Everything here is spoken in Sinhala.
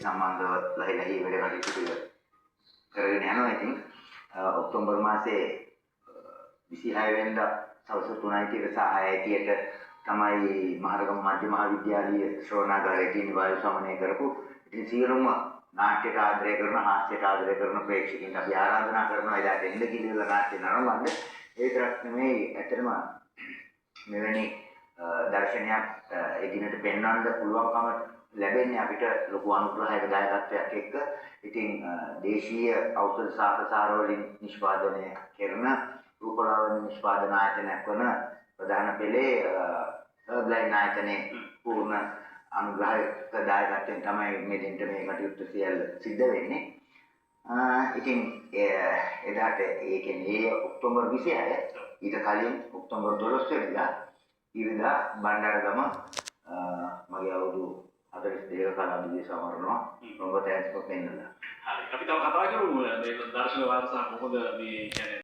සම්බන්ධව ලහිලහි වැඩ කටයුතු කරගෙන යනවා. ඉතින් ඔක්තෝබර් මාසේ 26 වෙනිදා සවස් 3:30ට සහ 6:30ට තමයි මහරගම මධ්‍ය මහාවිද්‍යාලීය ශ්‍රවණාගාරයේ නිවායු සමනය කරපු. ඉතින් සියලුම නාට්‍යයට ආදරය කරන, හාස්‍යයට ආදරය කරන ප්‍රේක්ෂකයන්ට අපි ආරාධනා කරනවා එදාට එන්න කියලා නාට්‍ය නරඹන්න. ඒ විතරක් නෙමෙයි, ඇත්තටම මෙවැනි දර්ශනයක් එදිනට පෙන්වන්න පුළුවන්කම ලැබෙන්නේ අපිට ලොකු අනුග්‍රහයක දායකත්වයක් එක්ක. ඉතින් දේශීය ඖෂධ සාකච්ඡා වලින් නිෂ්පාදනය කරන රූපලාවන්‍ය නිෂ්පාදන ආයතනයක් වන ප්‍රධාන පෙළේ හර්බ්ලයින් ආයතනයේ පූර්ණ අනුග්‍රහයක දායකත්වයෙන් තමයි මේ දෙන්න මේ කටයුතු සියල්ල සිද්ධ වෙන්නේ. ඉතින් එදාට ඒ කියන්නේ ඔක්තෝබර් 26 ඊට කලින් ඔක්තෝබර් 12 වෙනිදා ඉරිදා බණ්ඩාරගම මගේ අවුරුදු 42 කාලවලදී සමරනවා. මොකද තැන්ක්ස් පෙන්නලා. හරි. අපි තව කතා කරමු මේ දර්ශන වාර්තා කොහොමද මේ කියන්නේ